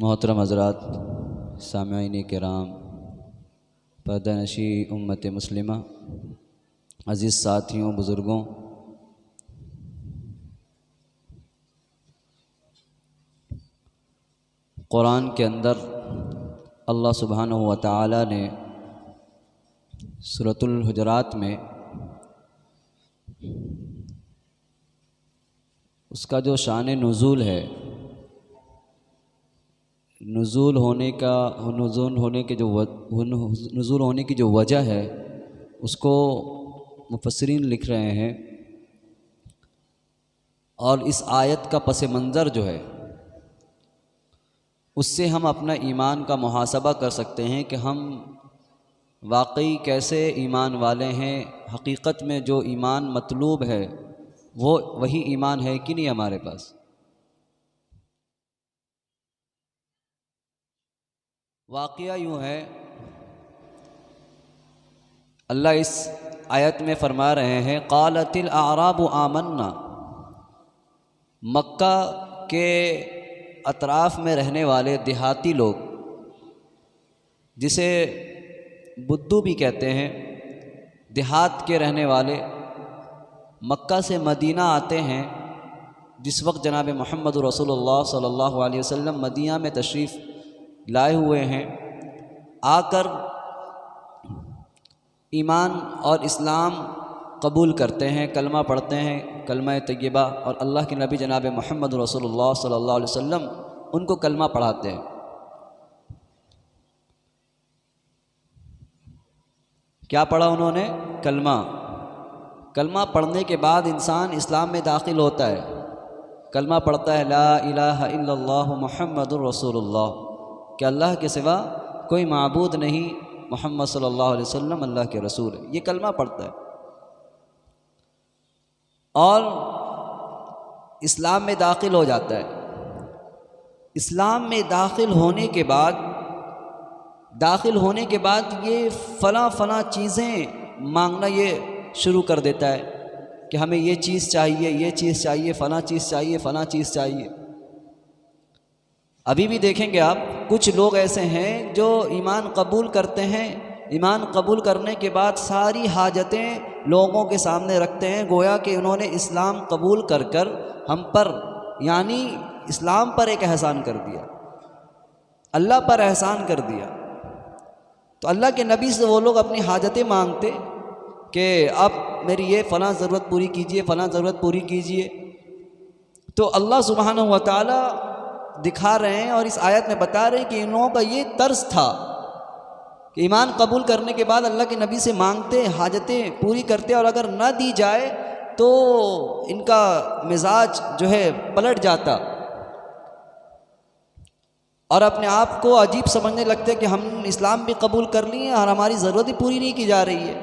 मोहतरम हज़रात, सामईन किराम, पर्दानशी उम्मत मुस्लिमा, अज़ीज़ साथियों, बुज़ुर्गों, कुरान के अंदर अल्लाह सुब्हानहु व तआला ने सूरतुल हुजरात में उसका जो शान नुज़ूल है, नुज़ूल होने की जो वजह है, उसको मुफस्सिरीन लिख रहे हैं। और इस आयत का पस मंज़र जो है, उससे हम अपना ईमान का मुहासबा कर सकते हैं कि हम वाकई कैसे ईमान वाले हैं। हकीकत में जो ईमान मतलूब है वो वही ईमान है कि नहीं हमारे पास। वाक़या यूँ है, अल्लाह इस आयत में फरमा रहे हैं क़ालतिल अअराबु आमन्ना। मक्का के अतराफ़ में रहने वाले देहाती लोग, जिसे बुद्दू भी कहते हैं, देहात के रहने वाले मक्का से मदीना आते हैं। जिस वक्त जनाब मोहम्मद रसूलुल्लाह सल्लल्लाहु अलैहि वसल्लम मदीना में तशरीफ़ लाए हुए हैं, आकर ईमान और इस्लाम कबूल करते हैं, कलमा पढ़ते हैं, कलमा तय्यबा, और अल्लाह के नबी जनाब मोहम्मद रसूलुल्लाह सल्लल्लाहु अलैहि वसल्लम उनको कलमा पढ़ाते हैं। क्या पढ़ा उन्होंने? कलमा। कलमा पढ़ने के बाद इंसान इस्लाम में दाखिल होता है। कलमा पढ़ता है ला इलाहा इल्लल्लाहु मुहम्मदुर रसूलुल्लाह, कि अल्लाह के सिवा कोई माबूद नहीं, मोहम्मद सल्लल्लाहु अलैहि वसल्लम अल्लाह के रसूल है। ये कलमा पढ़ता है और इस्लाम में दाखिल हो जाता है। इस्लाम में दाखिल होने के बाद ये फ़लाँ चीज़ें मांगना ये शुरू कर देता है कि हमें ये चीज़ चाहिए, ये चीज़ चाहिए, फ़लाँ चीज़ चाहिए, फ़लाँ चीज़ चाहिए। अभी भी देखेंगे आप, कुछ लोग ऐसे हैं जो ईमान कबूल करते हैं, ईमान कबूल करने के बाद सारी हाजतें लोगों के सामने रखते हैं, गोया कि उन्होंने इस्लाम कबूल कर कर हम पर यानी इस्लाम पर एक एहसान कर दिया, अल्लाह पर एहसान कर दिया। तो अल्लाह के नबी से वो लोग अपनी हाजतें मांगते कि अब मेरी ये फ़लाँ ज़रूरत पूरी कीजिए, फ़लाँ ज़रूरत पूरी कीजिए। तो अल्लाह सुब्हानहू व तआला दिखा रहे हैं और इस आयत में बता रहे हैं कि इन लोगों का ये तर्ज था कि ईमान कबूल करने के बाद अल्लाह के नबी से मांगते, हाजतें पूरी करते, और अगर न दी जाए तो इनका मिजाज जो है पलट जाता और अपने आप को अजीब समझने लगते कि हम इस्लाम भी कबूल कर लिए और हमारी ज़रूरत ही पूरी नहीं की जा रही है।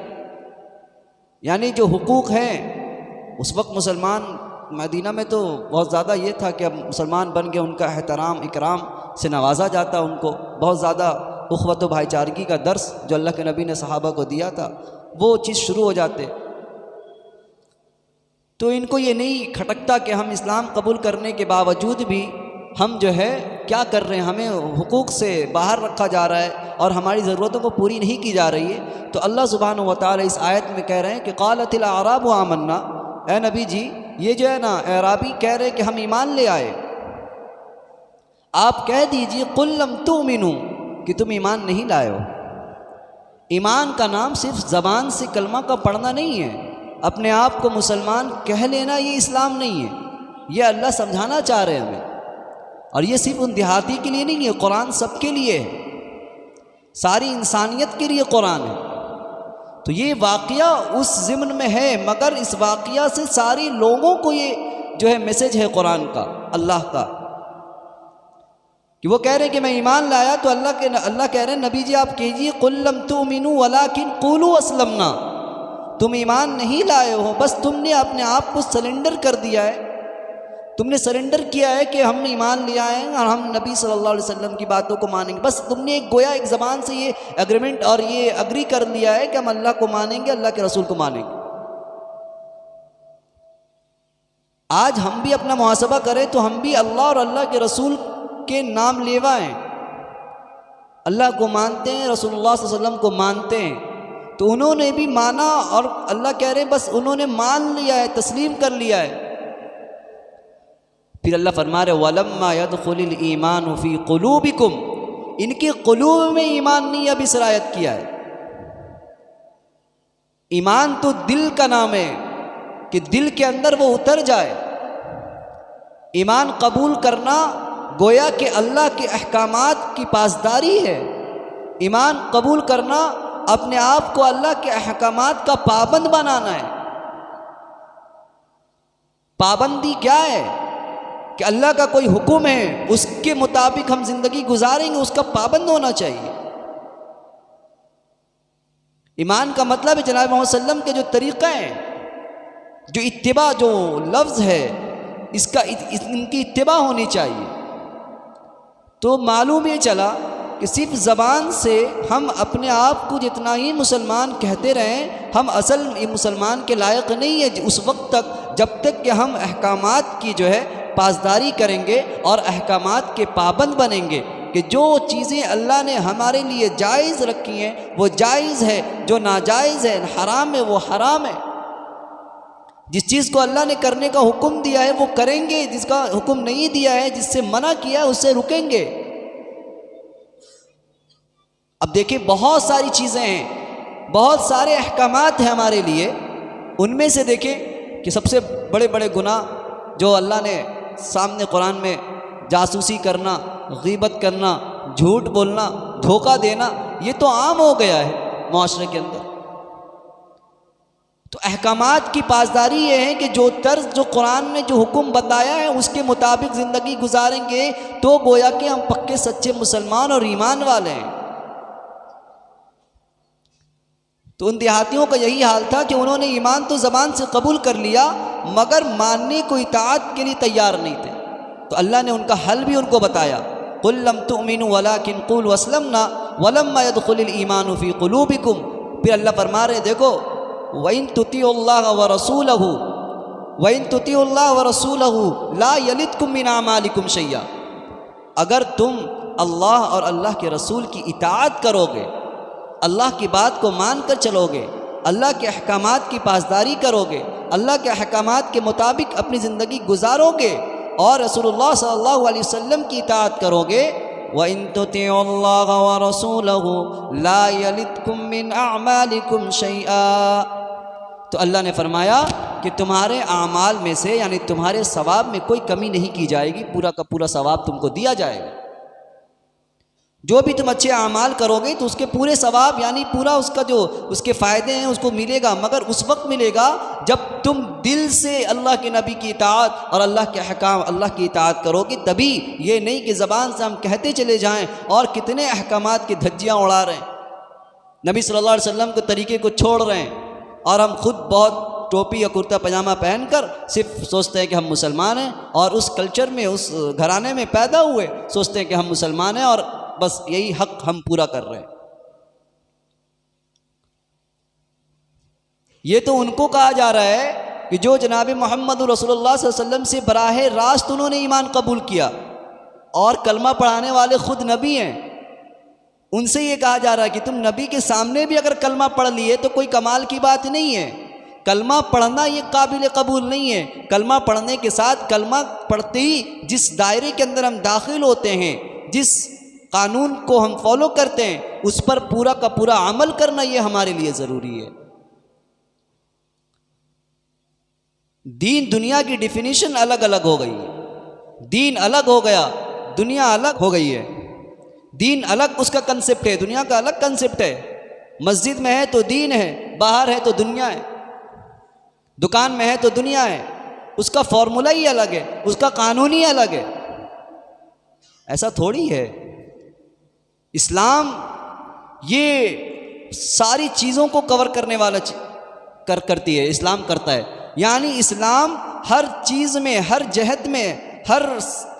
यानी जो हुकूक हैं उस वक्त मुसलमान मदीना में तो बहुत ज़्यादा ये था कि अब मुसलमान बन गए, उनका एहतराम इकराम से नवाजा जाता, उनको बहुत ज़्यादा उख़्वत व भाईचारगी का दर्स जो अल्लाह के नबी ने सहाबा को दिया था वो चीज़ शुरू हो जाते। तो इनको ये नहीं खटकता कि हम इस्लाम कबूल करने के बावजूद भी हम जो है क्या कर रहे हैं, हमें हुकूक से बाहर रखा जा रहा है और हमारी ज़रूरतों को पूरी नहीं की जा रही है। तो अल्लाह सुब्हानहू व तआला इस आयत में कह रहे हैं कि क़ालतिल अअराबु आमन्ना, ए नबी जी ये जो है ना अराबी कह रहे हैं कि हम ईमान ले आए। आप कह दीजिए कुल लम तुमिनु कि तुम ईमान नहीं लाए हो। ईमान का नाम सिर्फ ज़बान से कलमा का पढ़ना नहीं है, अपने आप को मुसलमान कह लेना ये इस्लाम नहीं है। ये अल्लाह समझाना चाह रहे हैं हमें, और ये सिर्फ उन देहाती के लिए नहीं है, कुरान सबके लिए है, सारी इंसानियत के लिए कुरान है। तो ये वाक़या उस ज़िम्न में है, मगर इस वाक़या से सारे लोगों को ये जो है मैसेज है कुरान का, अल्लाह का, कि वो कह रहे हैं कि मैं ईमान लाया। तो अल्लाह कह रहे हैं नबी जी आप कीजिए कुल लम तुमिनु वलाकिन क़ूलू अस्लमना, तुम ईमान नहीं लाए हो, बस तुमने अपने आप को सरेंडर कर दिया है, तुमने सरेंडर किया है कि हम ईमान ले आए हैं और हम नबी सल्लल्लाहु अलैहि वसल्लम की बातों को मानेंगे। बस तुमने एक गोया एक ज़बान से ये एग्रीमेंट और ये अग्री कर लिया है कि हम अल्लाह को मानेंगे, अल्लाह के रसूल को मानेंगे। आज हम भी अपना मुहासबा करें तो हम भी अल्लाह और अल्लाह के रसूल के नाम लेवा हैं, अल्लाह को मानते हैं, रसूलुल्लाह सल्लल्लाहु अलैहि वसल्लम को मानते हैं। तो उन्होंने भी माना और अल्लाह कह रहे हैं बस उन्होंने मान लिया है, तस्लीम कर लिया है। फिर अल्लाह फरमा रहे वलम्मा यदखुलिल ईमान फी क़ुलूबिकुम, इनके क़ुलूब में ईमान नहीं अभी सरायत किया है। ईमान तो दिल का नाम है कि दिल के अंदर वो उतर जाए। ईमान कबूल करना गोया कि अल्लाह के अहकामात की पासदारी है। ईमान कबूल करना अपने आप को अल्लाह के अहकामात का पाबंद बनाना है। पाबंदी क्या है कि अल्लाह का कोई हुक्म है उसके मुताबिक हम जिंदगी गुजारेंगे, उसका पाबंद होना चाहिए। ईमान का मतलब है जनाब मोहम्मद सल्लम के जो तरीक़ा है, जो इत्तिबा, जो लफ्ज़ है, इनकी इत्तिबा होनी चाहिए। तो मालूम ये चला कि सिर्फ ज़बान से हम अपने आप को जितना ही मुसलमान कहते रहें, हम असल मुसलमान के लायक नहीं है उस वक्त तक जब तक कि हम अहकामात की जो है पासदारी करेंगे और अहकामात के पाबंद बनेंगे कि जो चीज़ें अल्लाह ने हमारे लिए जायज़ रखी हैं वो जायज़ है, जो नाजायज़ है हराम है वो हराम है। जिस चीज़ को अल्लाह ने करने का हुक्म दिया है वो करेंगे, जिसका हुक्म नहीं दिया है, जिससे मना किया है उससे रुकेंगे। अब देखिए बहुत सारी चीज़ें हैं, बहुत सारे अहकामात हैं हमारे लिए, उनमें से देखें कि सबसे बड़े बड़े गुनाह जो अल्लाह ने सामने कुरान में, जासूसी करना, गीबत करना, झूठ बोलना, धोखा देना, ये तो आम हो गया है माशरे के अंदर। तो अहकामात की पासदारी ये है कि जो तर्ज जो कुरान ने जो हुक्म बताया है उसके मुताबिक ज़िंदगी गुजारेंगे तो गोया कि हम पक्के सच्चे मुसलमान और ईमान वाले हैं। तो उन देहातियों का यही हाल था कि उन्होंने ईमान तो ज़बान से कबूल कर लिया मगर मानने को इताअत के लिए तैयार नहीं थे। तो अल्लाह ने उनका हल भी उनको बताया, कुल लम तुमिनु वलाकिन क़ूलू अस्लमना वलम्मा यदखुलिल ईमानु फ़ी क़ुलूबिकुम। फिर अल्लाह फरमा रहे देखो वइन तुतिउल्लाह व रसूलहु वइन तुतिउल्लाह व रसूलहु ला यलिदकुम मिन अमालिकुम शैया। अगर तुम अल्लाह और अल्लाह के रसूल की इताअत करोगे, अल्लाह की बात को मान कर चलोगे, अल्लाह के अहकामात की पासदारी करोगे, अल्लाह के अहकामात के मुताबिक अपनी ज़िंदगी गुजारोगे और रसूलुल्लाह सल्लल्लाहु अलैहि वसल्लम की इताअत करोगे, व इन तुतिउल्लाह व रसूलहु ला यलितकुम मिन अअमालिकुम शैआ, तो अल्लाह ने फरमाया कि तुम्हारे आमाल में से यानी तुम्हारे सवाब में कोई कमी नहीं की जाएगी, पूरा का पूरा सवाब तुमको दिया जाएगा। जो भी तुम अच्छे आमाल करोगे तो उसके पूरे सवाब यानी पूरा उसका जो उसके फ़ायदे हैं उसको मिलेगा, मगर उस वक्त मिलेगा जब तुम दिल से अल्लाह के नबी की इताअत और अल्लाह के अहकाम अल्लाह की इताअत करोगे, तभी। ये नहीं कि ज़बान से हम कहते चले जाएं और कितने अहकामात की धज्जियाँ उड़ा रहे हैं, नबी सल्लल्लाहु अलैहि वसल्लम के तरीके को छोड़ रहे हैं, और हम खुद बहुत टोपी या कुर्ता पजामा पहनकर सिर्फ सोचते हैं कि हम मुसलमान हैं, और उस कल्चर में उस घराने में पैदा हुए सोचते हैं कि हम मुसलमान हैं और बस यही हक हम पूरा कर रहे हैं। ये तो उनको कहा जा रहा है कि जो जनाब मोहम्मद रसूलुल्लाह सल्लल्लाहु अलैहि वसल्लम से बराह रास्त उन्होंने ईमान कबूल किया और कलमा पढ़ाने वाले खुद नबी हैं, उनसे ये कहा जा रहा है कि तुम नबी के सामने भी अगर कलमा पढ़ लिए तो कोई कमाल की बात नहीं है। कलमा पढ़ना ये काबिल कबूल नहीं है। कलमा पढ़ने के साथ कलमा पढ़ते ही जिस दायरे के अंदर हम दाखिल होते हैं, जिस कानून को हम फॉलो करते हैं, उस पर पूरा का पूरा अमल करना ये हमारे लिए ज़रूरी है। दीन दुनिया की डिफिनीशन अलग अलग हो गई है। दीन अलग हो गया, दुनिया अलग हो गई है। दीन अलग उसका कंसेप्ट है, दुनिया का अलग कंसेप्ट है। मस्जिद में है तो दीन है, बाहर है तो दुनिया है, दुकान में है तो दुनिया है। उसका फॉर्मूला ही अलग है, उसका कानून ही अलग है। ऐसा थोड़ी है। इस्लाम ये सारी चीज़ों को कवर करने वाला करती है, इस्लाम करता है। यानी इस्लाम हर चीज़ में, हर जहत में, हर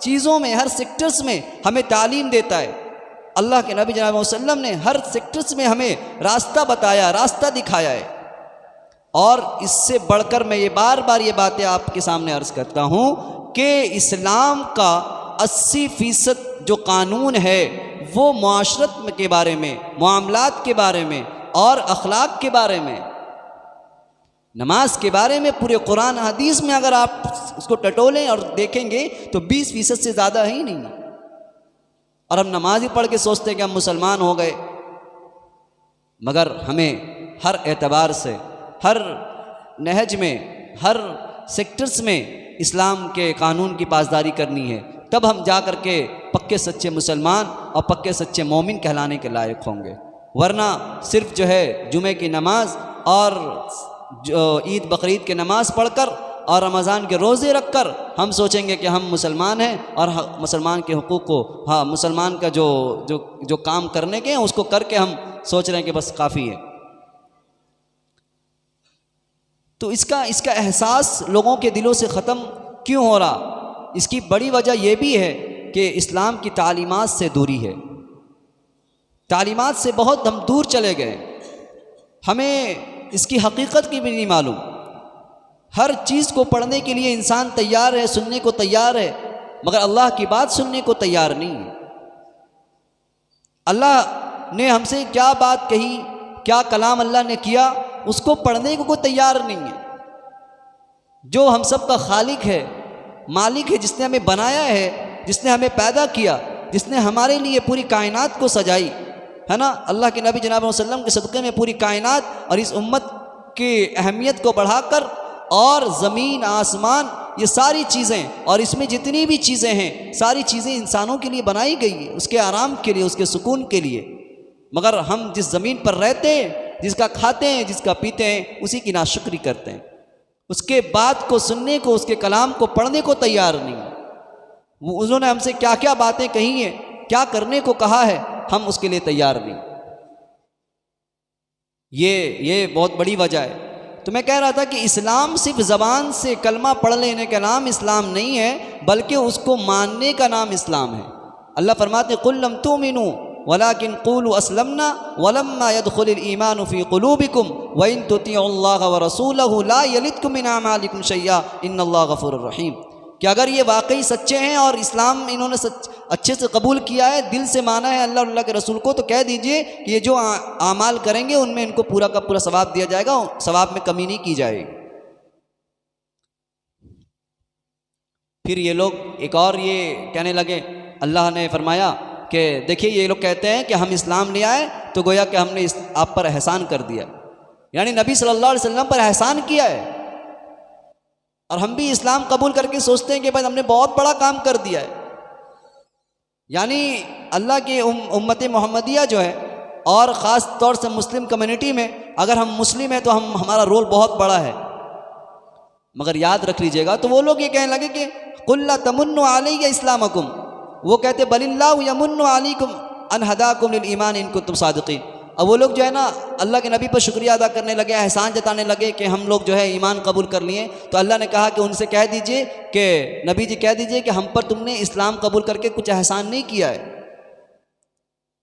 चीज़ों में, हर सेक्टर्स में हमें तालीम देता है। अल्लाह के नबी जनाब वसल्लम ने हर सेक्टर्स में हमें रास्ता बताया, रास्ता दिखाया है। और इससे बढ़कर मैं ये बार बार ये बातें आपके सामने अर्ज़ करता हूँ कि इस्लाम का 80% जो कानून है वो मुआशरत के बारे में, मामलात के बारे में और अखलाक के बारे में, नमाज के बारे में पूरे कुरान हदीस में अगर आप उसको टटोलें और देखेंगे तो 20% से ज़्यादा ही नहीं। और हम नमाज ही पढ़ के सोचते हैं कि हम मुसलमान हो गए, मगर हमें हर एतबार से, हर नहज में, हर सेक्टर्स में इस्लाम के कानून की पासदारी करनी है। तब हम जा कर के पक्के सच्चे मुसलमान और पक्के सच्चे मोमिन कहलाने के लायक होंगे। वरना सिर्फ जो है जुमे की नमाज और ईद बकरीद के नमाज पढ़कर और रमज़ान के रोज़े रखकर हम सोचेंगे कि हम मुसलमान हैं और मुसलमान के हुकूक़ को, हाँ, मुसलमान का जो काम करने के हैं उसको करके हम सोच रहे हैं कि बस काफ़ी है। तो इसका एहसास लोगों के दिलों से ख़त्म क्यों हो रहा? इसकी बड़ी वजह यह भी है कि इस्लाम की तालीमात से दूरी है। तालीमात से बहुत हम दूर चले गए, हमें इसकी हकीकत की भी नहीं मालूम। हर चीज़ को पढ़ने के लिए इंसान तैयार है, सुनने को तैयार है, मगर अल्लाह की बात सुनने को तैयार नहीं है। अल्लाह ने हमसे क्या बात कही, क्या कलाम अल्लाह ने किया, उसको पढ़ने को कोई तैयार नहीं है। जो हम सब का खालिक है, मालिक है, जिसने हमें बनाया है, जिसने हमें पैदा किया, जिसने हमारे लिए पूरी कायनात को सजाई है ना, अल्लाह के नबी जनाब वसल्लम के सदक़े में पूरी कायनात और इस उम्मत की अहमियत को बढ़ाकर, और ज़मीन आसमान ये सारी चीज़ें और इसमें जितनी भी चीज़ें हैं, सारी चीज़ें इंसानों के लिए बनाई गई है, उसके आराम के लिए, उसके सुकून के लिए। मगर हम जिस ज़मीन पर रहते हैं, जिसका खाते हैं, जिसका पीते हैं, उसी की नाशुक्री करते हैं। उसके बात को सुनने को, उसके कलाम को पढ़ने को तैयार नहीं। उन्होंने हमसे क्या क्या बातें कही हैं, क्या करने को कहा है, हम उसके लिए तैयार नहीं। ये बहुत बड़ी वजह है। तो मैं कह रहा था कि इस्लाम सिर्फ ज़बान से कलमा पढ़ लेने का नाम इस्लाम नहीं है, बल्कि उसको मानने का नाम इस्लाम है। अल्लाह फरमाते कुल लम तुमिनु वलाकिन क़ूलू अस्लमना वलम्मा यदखुलिल ईमानु फ़ी क़ुलूबिकुम व इन तुतिउल्लाह व रसूलहु ला यलिदकुम मिन अमालिकुम शैया इन्नल्लाह गफ़ूरुर रहीम। कि अगर ये वाकई सच्चे हैं और इस्लाम इन्होंने अच्छे से कबूल किया है, दिल से माना है अल्लाह और अल्लाह के रसूल को, तो कह दीजिए कि ये जो आमाल करेंगे उनमें इनको पूरा का पूरा सवाब दिया जाएगा, सवाब में कमी नहीं की जाएगी। फिर ये लोग एक और ये कहने लगे, अल्लाह ने फरमाया कि देखिए ये लोग कहते हैं कि हम इस्लाम ले आए तो गोया कि हमने आप पर एहसान कर दिया, यानी नबी सल्लल्लाहु अलैहि वसल्लम पर एहसान किया है। और हम भी इस्लाम कबूल करके सोचते हैं कि भाई हमने बहुत बड़ा काम कर दिया है। यानी अल्लाह की उम्मत मोहम्मदिया जो है, और ख़ास तौर से मुस्लिम कम्युनिटी में अगर हम मुस्लिम हैं तो हमारा रोल बहुत बड़ा है। मगर याद रख लीजिएगा, तो वो लोग ये कहने लगे कि कुल ला तमुन्नु अलैया इस्लामकुम, वो कहते बलिल्लाहु यमुन्नु अलैकुम अन हदाकुम लिल ईमान इन कुंतुम सादिकीन। अब वो लोग जो है ना अल्लाह के नबी पर शुक्रिया अदा करने लगे, एहसान जताने लगे कि हम लोग जो है ईमान कबूल कर लिए। तो अल्लाह ने कहा कि उनसे कह दीजिए कि नबी जी कह दीजिए कि हम पर तुमने इस्लाम कबूल करके कुछ एहसान नहीं किया है।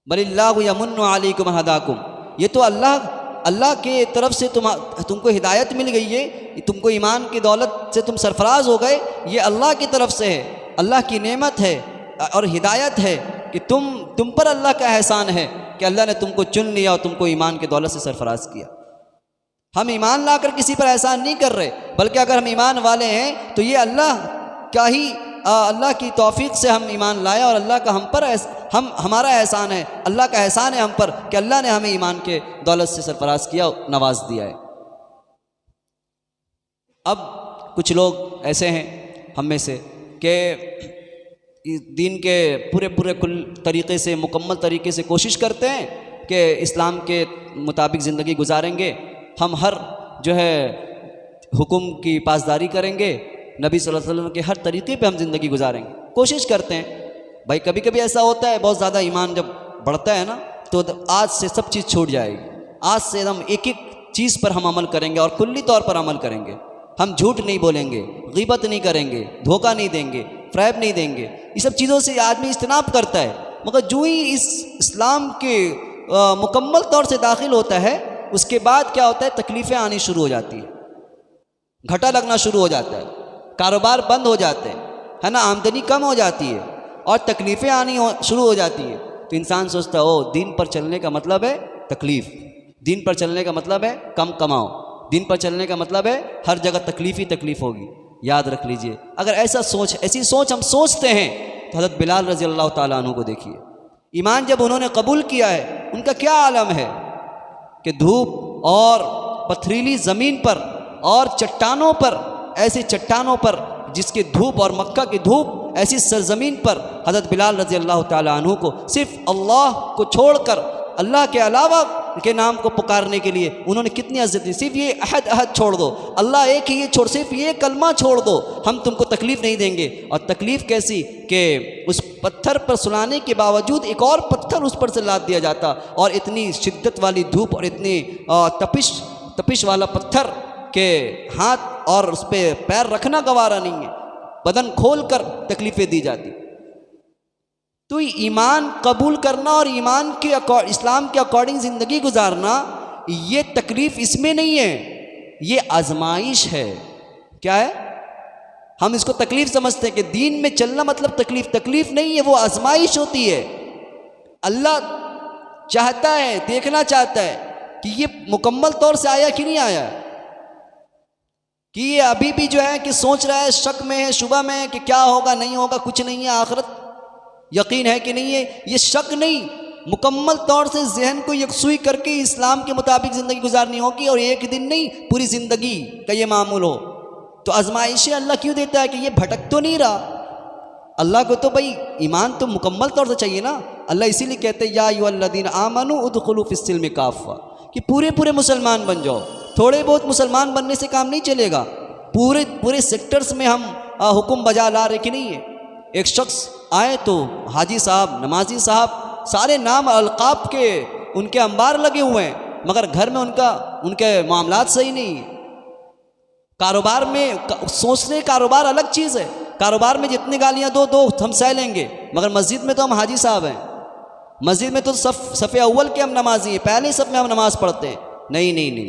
बलिल्लाहु यमुन्नु अलैकुम अन हदाकुम, ये तो अल्लाह के तरफ से तुमको हिदायत मिल गई है, तुमको ईमान की दौलत से तुम सरफराज हो गए, ये अल्लाह की तरफ से है, अल्लाह की नेमत है और हिदायत है कि तुम पर अल्लाह का एहसान है कि अल्लाह ने तुमको चुन लिया और तुमको ईमान की दौलत से सरफराज किया। हम ईमान लाकर किसी पर एहसान नहीं कर रहे, बल्कि अगर हम ईमान वाले हैं तो ये अल्लाह की तौफीक से हम ईमान लाए और अल्लाह का हमारा एहसान है, अल्लाह का एहसान है हम पर कि अल्लाह ने हमें ईमान के दौलत से सरफराज किया, नवाज दिया है। अब कुछ लोग ऐसे हैं हम में से कि दीन के पूरे कुल तरीक़े से, मुकम्मल तरीके से कोशिश करते हैं कि इस्लाम के मुताबिक ज़िंदगी गुजारेंगे, हम हर जो है हुक्म की पासदारी करेंगे, नबी सल्लल्लाहु अलैहि वसल्लम के हर तरीक़े पे हम ज़िंदगी गुजारेंगे, कोशिश करते हैं। भाई कभी कभी ऐसा होता है, बहुत ज़्यादा ईमान जब बढ़ता है ना तो आज से सब चीज़ छूट जाएगी, आज से हम एक एक चीज़ पर हम अमल करेंगे और कुल्ली तौर पर अमल करेंगे। हम झूठ नहीं बोलेंगे, ग़ीबत नहीं करेंगे, धोखा नहीं देंगे, फ़रेब नहीं देंगे, ये सब चीज़ों से आदमी इज्तनाब करता है। मगर जो ही इस इस्लाम के मुकम्मल तौर से दाखिल होता है, उसके बाद क्या होता है, तकलीफ़ें आनी शुरू हो जाती है, घाटा लगना शुरू हो जाता है, कारोबार बंद हो जाते हैं, है ना, आमदनी कम हो जाती है और तकलीफ़ें आनी शुरू हो जाती हैं। तो इंसान सोचता है ओ दीन पर चलने का मतलब है तकलीफ़, दीन पर चलने का मतलब है कम कमाओ, दीन पर चलने का मतलब है हर जगह तकलीफ़ ही तकलीफ़ होगी। याद रख लीजिए, अगर ऐसी सोच हम सोचते हैं तो हज़रत बिलाल रज़ी अल्लाह ताला अन्हु को देखिए, ईमान जब उन्होंने कबूल किया है उनका क्या आलम है कि धूप और पथरीली ज़मीन पर और चट्टानों पर, ऐसी चट्टानों पर जिसकी धूप और मक्का की धूप, ऐसी सरजमीन पर हज़रत बिलाल रज़ी अल्लाह ताला अन्हु को सिर्फ़ अल्लाह को छोड़कर, अल्लाह के अलावा के नाम को पुकारने के लिए उन्होंने कितनी इज्जत दी। सिर्फ ये अहद छोड़ दो, अल्लाह एक ही ये छोड़, सिर्फ ये कलमा छोड़ दो, हम तुमको तकलीफ़ नहीं देंगे। और तकलीफ़ कैसी कि उस पत्थर पर सुलाने के बावजूद एक और पत्थर उस पर से लाद दिया जाता, और इतनी शिद्दत वाली धूप और इतनी तपिश वाला पत्थर के हाथ और उस पर पैर रखना गवारा नहीं है, बदन खोल कर तकलीफ़ें दी जाती। तो ईमान कबूल करना और ईमान के इस्लाम के अकॉर्डिंग ज़िंदगी गुजारना, ये तकलीफ़ इसमें नहीं है, ये आजमाइश है। क्या है, हम इसको तकलीफ़ समझते हैं कि दीन में चलना मतलब तकलीफ़ नहीं है, वो आजमाइश होती है। अल्लाह चाहता है, देखना चाहता है कि ये मुकम्मल तौर से आया कि नहीं आया, कि ये अभी भी जो है कि सोच रहा है, शक में है, शुबह में है कि क्या होगा नहीं होगा, कुछ नहीं है, आखिरत यकीन है कि नहीं है, ये शक नहीं, मुकम्मल तौर से जहन को यकसुई करके इस्लाम के मुताबिक ज़िंदगी गुजारनी होगी, और एक दिन नहीं पूरी ज़िंदगी का ये मामूल हो। तो आजमाइशें अल्लाह क्यों देता है कि ये भटक तो नहीं रहा। अल्लाह को तो भाई ईमान तो मुकम्मल तौर से चाहिए ना। अल्लाह इसीलिए कहते हैं या अय्युहल्लज़ीना आमनू उदखुलू फिस्सिल्मि काफ़ा, कि पूरे मुसलमान बन जाओ। थोड़े बहुत मुसलमान बनने से काम नहीं चलेगा, पूरे सेक्टर्स में हम हुक्म बजा ला रहे कि नहीं है। एक शख्स आए तो हाजी साहब, नमाजी साहब, सारे नाम अलकाब के उनके अंबार लगे हुए हैं, मगर घर में उनके मामलात सही नहीं है। कारोबार में सोचने कारोबार अलग चीज़ है, कारोबार में जितनी गालियाँ दो हम सह लेंगे, मगर मस्जिद में तो हम हाजी साहब हैं, मस्जिद में तो सफ़े अव्वल के हम नमाजी हैं, पहले सब में हम नमाज़ पढ़ते हैं। नहीं,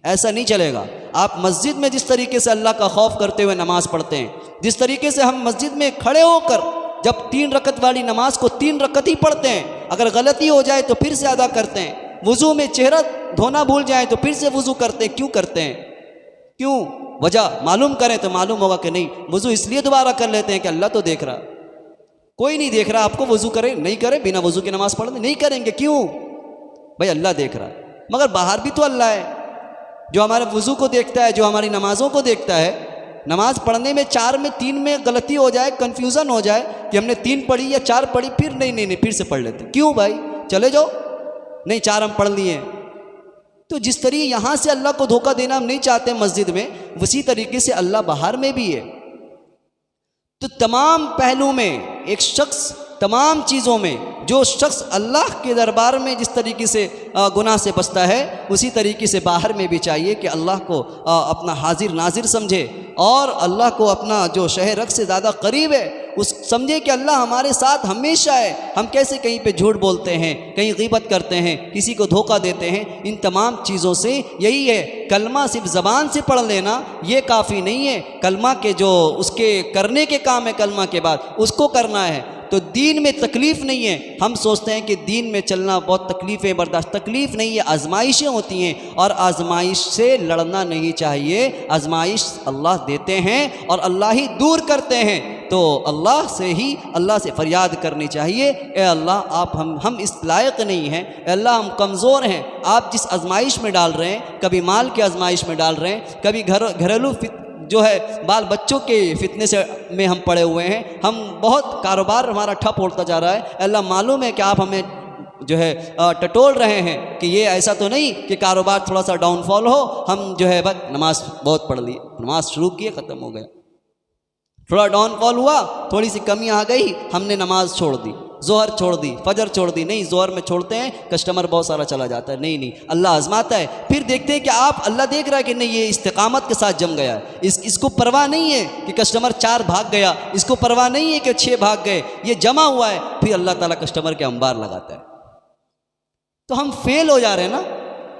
ऐसा नहीं चलेगा। आप मस्जिद में जिस तरीके से अल्लाह का खौफ करते हुए नमाज़ पढ़ते हैं, जिस तरीके से हम मस्जिद में खड़े होकर जब 3 रकत वाली नमाज को 3 रकत ही पढ़ते हैं, अगर गलती हो जाए तो फिर से अदा करते हैं, वुज़ू में चेहरा धोना भूल जाए तो फिर से वुज़ू करते हैं। क्यों करते हैं? क्यों? वजह मालूम करें तो मालूम होगा कि नहीं, वज़ू इसलिए दोबारा कर लेते हैं कि अल्लाह तो देख रहा, कोई नहीं देख रहा आपको, वज़ू करें नहीं करें, बिना वज़ू की नमाज़ पढ़ नहीं करेंगे, क्यों भाई अल्लाह देख रहा है। मगर बाहर भी तो अल्लाह है जो हमारे वज़ू को देखता है, जो हमारी नमाज़ों को देखता है। नमाज़ पढ़ने में 4 में 3 में गलती हो जाए, कन्फ्यूज़न हो जाए कि हमने 3 पढ़ी या 4 पढ़ी, फिर नहीं फिर से पढ़ लेते, क्यों भाई चले जाओ, नहीं 4 हम पढ़ लिए। तो जिस तरीके यहाँ से अल्लाह को धोखा देना हम नहीं चाहते मस्जिद में, उसी तरीके से अल्लाह बाहर में भी है। तो तमाम पहलू में एक शख्स, तमाम चीज़ों में जो शख्स अल्लाह के दरबार में जिस तरीके से गुनाह से बचता है, उसी तरीके से बाहर में भी चाहिए कि अल्लाह को अपना हाजिर नाजिर समझे और अल्लाह को अपना जो शह रख से ज़्यादा करीब है उस समझे कि अल्लाह हमारे साथ हमेशा है। हम कैसे कहीं पे झूठ बोलते हैं, कहीं गीबत करते हैं, किसी को धोखा देते हैं, इन तमाम चीज़ों से यही है। कलमा सिर्फ ज़बान से पढ़ लेना ये काफ़ी नहीं है, कलमा के जो उसके करने के काम है कलमा के बाद उसको करना है। तो दीन में तकलीफ़ नहीं है। हम सोचते हैं कि दीन में चलना बहुत तकलीफ़ें बर्दाश्त, तकलीफ़ नहीं है, आजमाइशें होती हैं और आजमाइश से लड़ना नहीं चाहिए। आजमाइश अल्लाह देते हैं और अल्लाह ही दूर करते हैं, तो अल्लाह से फरियाद करनी चाहिए, ए अल्लाह आप हम इस लायक नहीं हैं, ए अल्लाह हम कमज़ोर हैं। आप जिस आजमाइश में डाल रहे हैं, कभी माल की आजमाइश में डाल रहे हैं, कभी घरेलू जो है बाल बच्चों के फितने से में हम पड़े हुए हैं, हम बहुत कारोबार हमारा ठप होता जा रहा है। अल्लाह मालूम है कि आप हमें जो है टटोल रहे हैं कि ये ऐसा तो नहीं कि कारोबार थोड़ा सा डाउनफॉल हो, हम जो है बस नमाज बहुत पढ़ ली, नमाज शुरू किए ख़त्म हो गया, थोड़ा डाउनफॉल हुआ, थोड़ी सी कमी आ गई, हमने नमाज छोड़ दी, जोहर छोड़ दी, फजर छोड़ दी। नहीं, जोहर में छोड़ते हैं, कस्टमर बहुत सारा चला जाता है। नहीं अल्लाह आजमाता है, फिर देखते हैं कि आप अल्लाह देख रहा है कि नहीं ये इस्तिकामत के साथ जम गया है, इसको परवाह नहीं है कि कस्टमर 4 भाग गया, इसको परवाह नहीं है कि 6 भाग गए, ये जमा हुआ है, फिर अल्लाह ताला कस्टमर के अंबार लगाता है। तो हम फेल हो जा रहे हैं ना,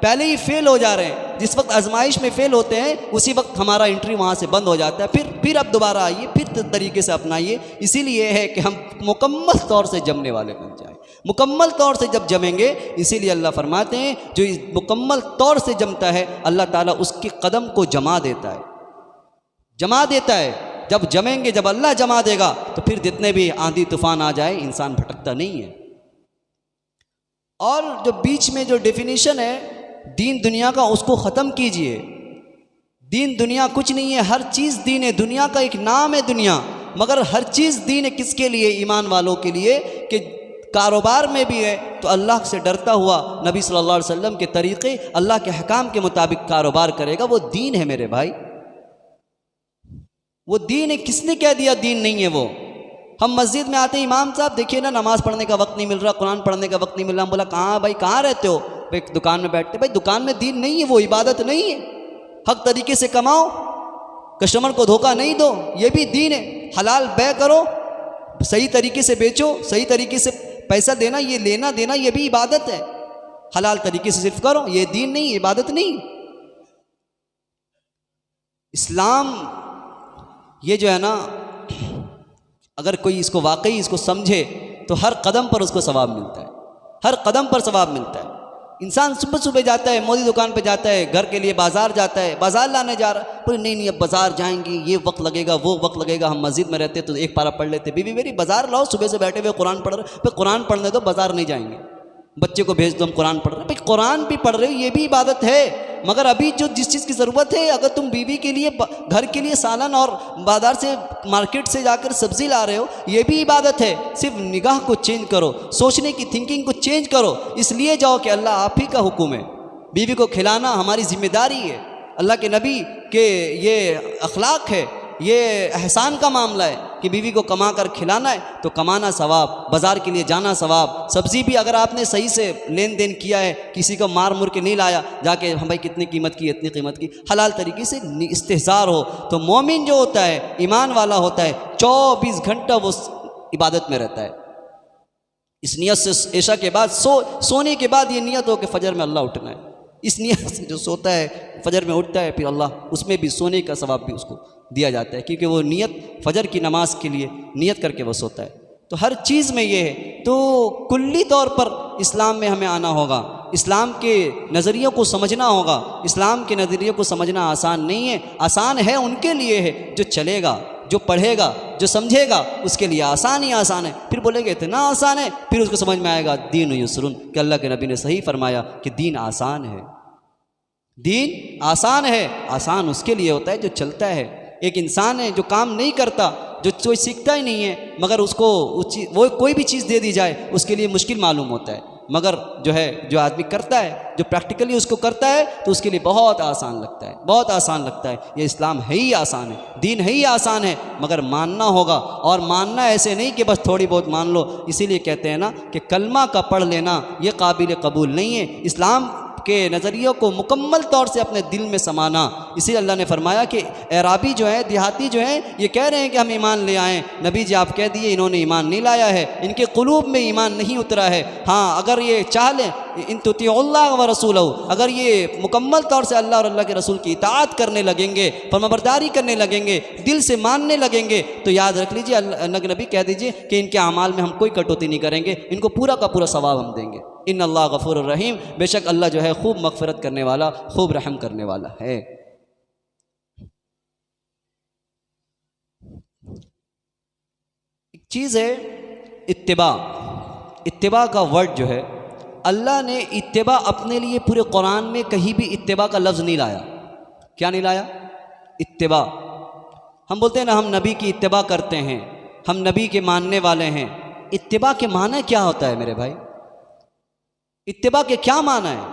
पहले ही फेल हो जा रहे हैं। जिस वक्त आजमाइश में फेल होते हैं उसी वक्त हमारा एंट्री वहाँ से बंद हो जाता है, फिर अब दोबारा आइए, फिर तरीके से अपनाइए। इसीलिए है कि हम मुकम्मल तौर से जमने वाले बन जाएं। मुकम्मल तौर से जब जमेंगे, इसीलिए अल्लाह फरमाते हैं जो इस मुकम्मल तौर से जमता है अल्लाह ताला उसके कदम को जमा देता है। जब जमेंगे, जब अल्लाह जमा देगा तो फिर जितने भी आंधी तूफान आ जाए इंसान भटकता नहीं है। और जो बीच में जो डेफिनेशन है दीन दुनिया का, उसको ख़त्म कीजिए। दीन दुनिया कुछ नहीं है, हर चीज़ दीन है। दुनिया का एक नाम है दुनिया, मगर हर चीज़ दीन है। किसके लिए? ईमान वालों के लिए। कि कारोबार में भी है तो अल्लाह से डरता हुआ नबी सल्लल्लाहु अलैहि वसल्लम के तरीक़े, अल्लाह के हकाम के मुताबिक कारोबार करेगा, वो दीन है मेरे भाई, वो दीन है। किसने कह दिया दीन नहीं है वो? हम मस्जिद में आते हैं, इमाम साहब देखिए ना नमाज़ पढ़ने का वक्त नहीं मिल रहा, कुरान पढ़ने का वक्त नहीं मिल रहा। हम बोला कहाँ भाई, कहाँ रहते हो? भाई दुकान में बैठते। भाई दुकान में दीन नहीं है, वो इबादत नहीं है। हक तरीके से कमाओ, कस्टमर को धोखा नहीं दो, ये भी दीन है। हलाल बै करो, सही तरीके से बेचो, सही तरीके से पैसा देना, ये लेना देना, ये भी इबादत है। हलाल तरीके से सिर्फ करो, ये दीन नहीं, इबादत नहीं। इस्लाम ये जो है ना, अगर कोई इसको वाकई इसको समझे तो हर कदम पर उसको सवाब मिलता है, हर कदम पर सवाब मिलता है। इंसान सुबह सुबह जाता है, मोदी दुकान पे जाता है, घर के लिए बाज़ार जाता है, बाज़ार लाने जा रहा है, बोले नहीं अब बाज़ार जाएंगे, ये वक्त लगेगा, वो वक्त लगेगा। हम मस्जिद में रहते तो एक पारा पढ़ लेते, बीवी मेरी बाज़ार लाओ, सुबह से बैठे हुए कुरान पढ़ रहे, भाई कुरान पढ़ने दो, बाज़ार नहीं जाएंगे, बच्चे को भेज दो, हम कुरान पढ़ रहे हैं। भाई कुरान भी पढ़ रहे हो, ये भी इबादत है। मगर अभी जो जिस चीज़ की ज़रूरत है, अगर तुम बीवी के लिए घर के लिए सालन और बाज़ार से मार्केट से जाकर सब्ज़ी ला रहे हो, ये भी इबादत है। सिर्फ निगाह को चेंज करो, सोचने की थिंकिंग को चेंज करो, इसलिए जाओ कि अल्लाह आप ही का हुक्म है। बीवी को खिलाना हमारी जिम्मेदारी है, अल्लाह के नबी के ये अखलाक है, ये एहसान का मामला है कि बीवी को कमा कर खिलाना है तो कमाना सवाब, बाज़ार के लिए जाना सवाब। सब्ज़ी भी अगर आपने सही से लेन देन किया है, किसी को मार मुर के नहीं लाया जाके हम भाई कितनी कीमत की, इतनी कीमत की, हलाल तरीके से इस्तेहज़ार हो, तो मोमिन जो होता है, ईमान वाला होता है, 24 घंटा वो इबादत में रहता है। इस नियत से ऐशा के बाद सोने के बाद ये नियत हो कि फ़जर में अल्लाह उठना है। इस नियत से जो सोता है, फ़जर में उठता है, फिर अल्लाह उसमें भी सोने का सवाब भी उसको दिया जाता है, क्योंकि वो नियत फ़जर की नमाज के लिए नियत करके वो सोता है। तो हर चीज़ में ये है। तो कुल्ली तौर पर इस्लाम में हमें आना होगा, इस्लाम के नज़रियों को समझना होगा। इस्लाम के नज़रिए को समझना आसान नहीं है। आसान है उनके लिए है जो चलेगा, जो पढ़ेगा, जो समझेगा, उसके लिए आसान ही आसान है। फिर बोलेंगे इतना आसान है, फिर उसको समझ में आएगा दीन युस्रुन, कि अल्लाह के नबी ने सही फरमाया कि दीन आसान है, दीन आसान है। आसान उसके लिए होता है जो चलता है। एक इंसान है जो काम नहीं करता, जो कोई सीखता ही नहीं है, मगर उसको वो कोई भी चीज़ दे दी जाए उसके लिए मुश्किल मालूम होता है, मगर जो है जो आदमी करता है, जो प्रैक्टिकली उसको करता है, तो उसके लिए बहुत आसान लगता है, बहुत आसान लगता है। ये इस्लाम है ही आसान है, दीन है ही आसान है, मगर मानना होगा। और मानना ऐसे नहीं कि बस थोड़ी बहुत मान लो। इसीलिए कहते हैं ना कि कलमा का पढ़ लेना ये काबिल कबूल नहीं है। इस्लाम के नज़रियों को मुकम्मल तौर से अपने दिल में समाना। इसी अल्लाह ने फरमाया कि एराबी जो है, देहाती जो हैं, ये कह रहे हैं कि हम ईमान ले आएँ। नबी जी आप कह दिए इन्होंने ईमान नहीं लाया है, इनके कुलूब में ईमान नहीं उतरा है। हाँ, अगर ये चाह लें इन तुतिउल्लाह व रसूलहू, अगर ये मुकम्मल तौर से अल्लाह और अल्लाह के रसूल की इताअत करने लगेंगे, फरमाबरदारी करने लगेंगे, दिल से मानने लगेंगे, तो याद रख लीजिए, अल्लाह के नबी कह दीजिए कि इनके अमाल में हम कोई कटौती नहीं करेंगे, इनको पूरा का पूरा सवाब हम देंगे। इन अल्लाह गफूर रहीम, बेशक अल्लाह जो है खूब मगफिरत करने वाला, खूब रहम करने वाला है। एक चीज़ है इत्तिबा। इत्तिबा का वर्ड जो है, अल्लाह ने इत्तिबा अपने लिए पूरे कुरान में कहीं भी इत्तिबा का लफ्ज़ नहीं लाया। क्या नहीं लाया? इत्तिबा। हम बोलते हैं ना हम नबी की इत्तिबा करते हैं, हम नबी के मानने वाले हैं। इत्तिबा के माना क्या होता है मेरे भाई? इत्तिबा के क्या माना है?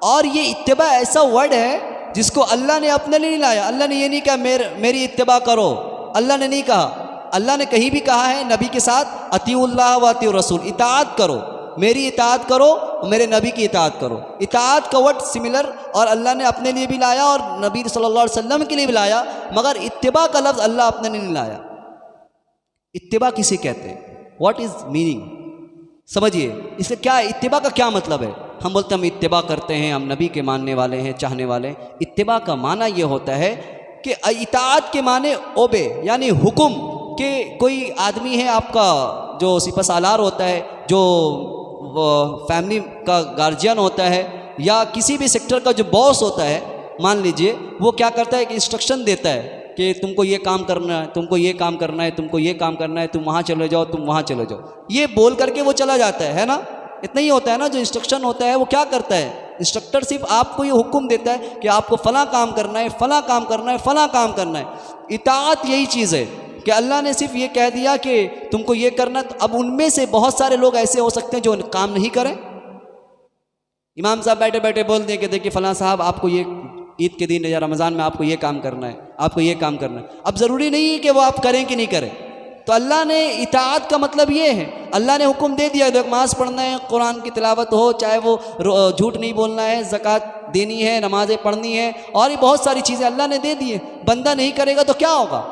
और ये इत्तिबा ऐसा वर्ड है जिसको अल्लाह ने अपने लिए नहीं लाया। अल्लाह ने ये नहीं कहा मेरी इत्तिबा करो, अल्लाह ने नहीं कहा। अल्लाह ने कहीं भी कहा है नबी के साथ अतीउल्लाह व अतीउर रसूल, इताअत करो, मेरी इताअत करो, मेरे नबी की इताअत करो। इताअत का वर्ड सिमिलर और अल्लाह ने अपने लिए भी लाया और नबी सल्लल्लाहु अलैहि वसल्लम के लिए भी लाया, मगर इत्तिबा का लफ्ज़ अल्लाह अपने लिए नहीं लाया। इत्तिबा किसे कहते हैं? What is meaning? समझिए इससे क्या, इत्तिबा का क्या मतलब है? हम बोलते हैं हम इत्तिबा करते हैं, हम नबी के मानने वाले हैं, चाहने वाले हैं। इत्तिबा का माना ये होता है कि इताअत के माने ओबे, यानी हुक्म के। कोई आदमी है आपका जो सिपह सालार होता है, जो फैमिली का गार्जियन होता है, या किसी भी सेक्टर का जो बॉस होता है, मान लीजिए वो क्या करता है कि इंस्ट्रक्शन देता है कि तुमको ये काम करना है, तुमको ये काम करना है, तुमको ये काम करना है, तुम वहाँ चले जाओ, तुम वहाँ चले जाओ, ये बोल करके वो चला जाता है ना। इतना ही होता है ना। जो इंस्ट्रक्शन होता है वो क्या करता है? इंस्ट्रक्टर सिर्फ आपको ये हुक्म देता है कि आपको फ़लाँ काम करना है, फ़लाँ काम करना है, फ़लाँ काम करना है। इताअत यही चीज़ है कि अल्लाह ने सिर्फ ये कह दिया कि तुमको ये करना। तो अब उनमें से बहुत सारे लोग ऐसे हो सकते हैं जो काम नहीं करें। इमाम साहब बैठे बैठे बोल दें कि देखिए फ़लाँ साहब आपको ये ईद के दिन या रमज़ान में आपको ये काम करना है, आपको ये काम करना है। अब ज़रूरी नहीं है कि वो आप करें कि नहीं करें। तो अल्लाह ने इताअत का मतलब ये है, अल्लाह ने हुक्म दे दिया नमाज़ पढ़ना है, कुरान की तिलावत हो, चाहे वो झूठ नहीं बोलना है, ज़कात देनी है, नमाज़ें पढ़नी है, और ये बहुत सारी चीज़ें अल्लाह ने दे दी है। बंदा नहीं करेगा तो क्या होगा?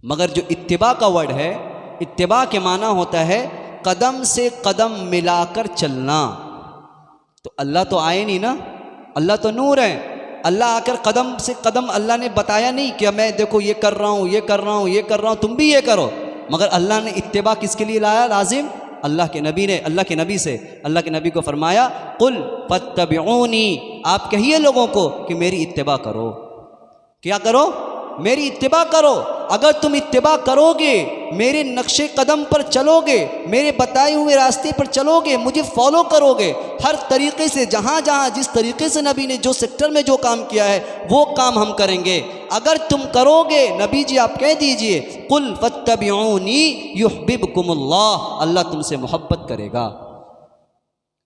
मगर जो इत्तिबा का वर्ड है, इत्तिबा के माना होता है कदम से कदम मिलाकर चलना। तो अल्लाह तो आए नहीं ना, अल्लाह तो नूर है। अल्लाह आकर कदम से कदम, अल्लाह ने बताया नहीं कि मैं देखो ये कर रहा हूँ, ये कर रहा हूँ, ये कर रहा हूँ, तुम भी ये करो। मगर अल्लाह ने इत्तिबा किसके लिए लाया लाजिम? अल्लाह के नबी ने, अल्लाह के नबी से, अल्लाह के नबी को फरमाया कुल फत्तबिऊनी, आप कहिए लोगों को कि मेरी इत्तिबा करो। क्या करो? मेरी इत्तिबा करो। अगर तुम इत्तिबा करोगे, मेरे नक्शे कदम पर चलोगे, मेरे बताए हुए रास्ते पर चलोगे, मुझे फॉलो करोगे हर तरीके से, जहाँ जहाँ जिस तरीके से नबी ने जो सेक्टर में जो काम किया है वो काम हम करेंगे। अगर तुम करोगे, नबी जी आप कह दीजिए कुल फत्तबिऊनी युहब्बिबकुमुल्लाह, अल्लाह तुमसे मोहब्बत करेगा,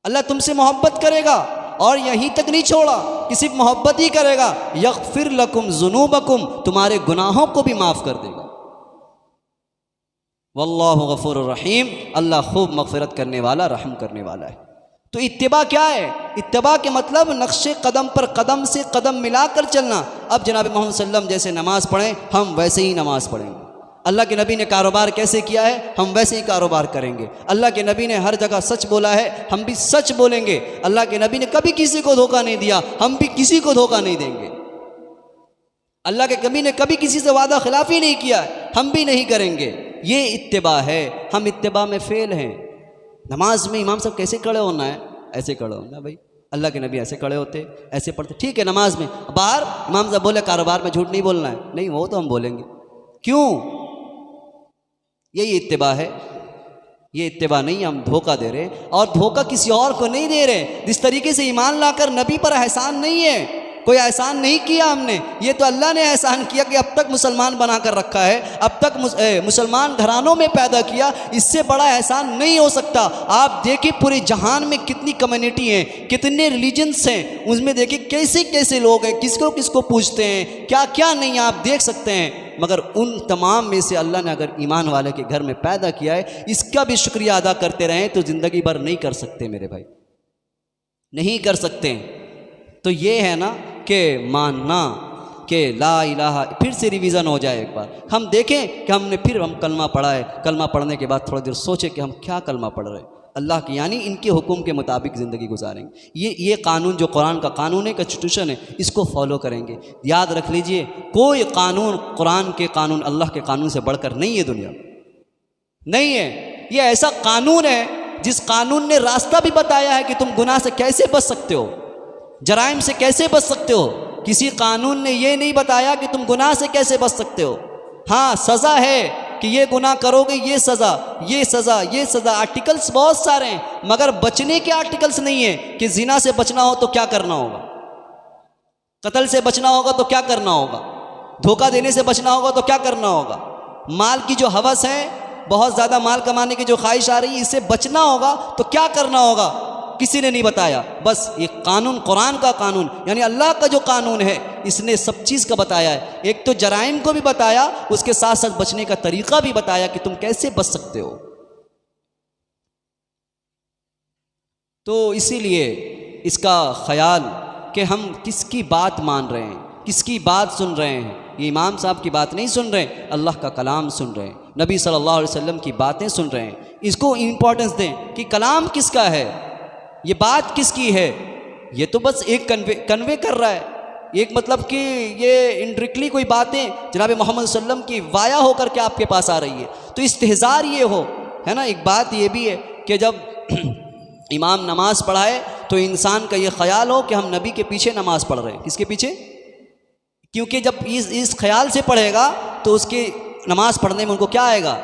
अल्लाह तुमसे मोहब्बत करेगा। और यहीं तक नहीं छोड़ा कि सिर्फ मोहब्बत ही करेगा, यगफिर लकुम ज़ुनूबकुम, तुम्हारे गुनाहों को भी माफ़ कर देगा। वल्लाहु गफूरुर रहीम, अल्लाह खूब मग़फ़िरत करने वाला, रहम करने वाला है। तो इत्तिबा क्या है? इत्तिबा के मतलब नक्शे कदम पर कदम से कदम मिलाकर चलना। अब जनाब मोहम्मद सल्लल्लाहु अलैहि वसल्लम जैसे नमाज़ पढ़ें, हम वैसे ही नमाज़ पढ़ेंगे। अल्लाह के नबी ने कारोबार कैसे किया है, हम वैसे ही कारोबार करेंगे। अल्लाह के नबी ने हर जगह सच बोला है, हम भी सच बोलेंगे। अल्लाह के नबी ने कभी किसी को धोखा नहीं दिया, हम भी किसी को धोखा नहीं देंगे। अल्लाह के नबी ने कभी किसी से वादा खिलाफी नहीं किया, हम भी नहीं करेंगे। ये इत्तिबा है। हम इत्तिबा में फेल हैं, नमाज में इमाम साहब कैसे खड़े होना है, ऐसे खड़े होना भाई, अल्लाह के नबी ऐसे खड़े होते, ऐसे पढ़ते, ठीक है नमाज में। बाहर इमाम साहब बोले कारोबार में झूठ नहीं बोलना है, नहीं वो तो हम बोलेंगे, क्यों? यही इत्तिबा है, ये इत्तिबा नहीं, हम धोखा दे रहे, और धोखा किसी और को नहीं दे रहे। जिस तरीके से ईमान लाकर नबी पर एहसान नहीं है, कोई एहसान नहीं किया हमने, ये तो अल्लाह ने एहसान किया कि अब तक मुसलमान बना कर रखा है, अब तक मुसलमान घरानों में पैदा किया, इससे बड़ा एहसान नहीं हो सकता। आप देखिए पूरे जहान में कितनी कम्युनिटी हैं, कितने रिलीजन्स हैं, उसमें देखिए कैसे कैसे लोग हैं, किसको किसको पूछते हैं, क्या क्या नहीं आप देख सकते हैं। मगर उन तमाम में से अल्लाह ने अगर ईमान वाले के घर में पैदा किया है, इसका भी शुक्रिया अदा करते रहें तो ज़िंदगी भर नहीं कर सकते मेरे भाई, नहीं कर सकते। तो ये है ना कि मानना कि ला इलाहा, फिर से रिवीज़न हो जाए एक बार, हम देखें कि हमने फिर हम कलमा पढ़ा है, कलमा पढ़ने के बाद थोड़ी देर सोचें कि हम क्या कलमा पढ़ रहे हैं, अल्लाह की यानी इनके हुक्म के मुताबिक ज़िंदगी गुजारेंगे। ये कानून जो कुरान का कानून है, कॉन्स्टिट्यूशन है, इसको फॉलो करेंगे। याद रख लीजिए कोई कानून कुरान के कानून, अल्लाह के कानून से बढ़कर नहीं है दुनिया, नहीं है। ये ऐसा कानून है जिस कानून ने रास्ता भी बताया है कि तुम गुनाह से कैसे बच सकते हो, जराइम से कैसे बच सकते हो। किसी कानून ने ये नहीं बताया कि तुम गुनाह से कैसे बच सकते हो। हाँ, सज़ा है कि ये गुनाह करोगे ये सज़ा, ये सज़ा, ये सज़ा, आर्टिकल्स बहुत सारे हैं, मगर बचने के आर्टिकल्स नहीं है कि जिना से बचना हो तो क्या करना होगा, कत्ल से बचना होगा तो क्या करना होगा, धोखा देने से बचना होगा तो क्या करना होगा, माल की जो हवस है, बहुत ज़्यादा माल कमाने की जो ख्वाहिश आ रही है, इससे बचना होगा तो क्या करना होगा, किसी ने नहीं बताया। बस ये कानून, कुरान का कानून यानी अल्लाह का जो कानून है, इसने सब चीज़ का बताया है। एक तो जराइम को भी बताया, उसके साथ साथ बचने का तरीका भी बताया कि तुम कैसे बच सकते हो। तो इसीलिए इसका ख्याल कि हम किसकी बात मान रहे हैं, किसकी बात सुन रहे हैं। ये इमाम साहब की बात नहीं सुन रहे, अल्लाह का कलाम सुन रहे हैं, नबी सल्लल्लाहु अलैहि वसल्लम की बातें सुन रहे हैं। इसको इम्पोर्टेंस दें कि कलाम किसका है, ये बात किसकी है। ये तो बस एक कन्वे कर रहा है, एक मतलब कि ये इंडायरेक्टली कोई बातें जनाब मोहम्मद सल्लम की वाया होकर के आपके पास आ रही है, तो इस्तेहज़ार ये हो, है ना। एक बात ये भी है कि जब इमाम नमाज पढ़ाए तो इंसान का ये ख्याल हो कि हम नबी के पीछे नमाज पढ़ रहे हैं। किसके पीछे? क्योंकि जब इस ख्याल से पढ़ेगा तो उसके नमाज पढ़ने में उनको क्या आएगा,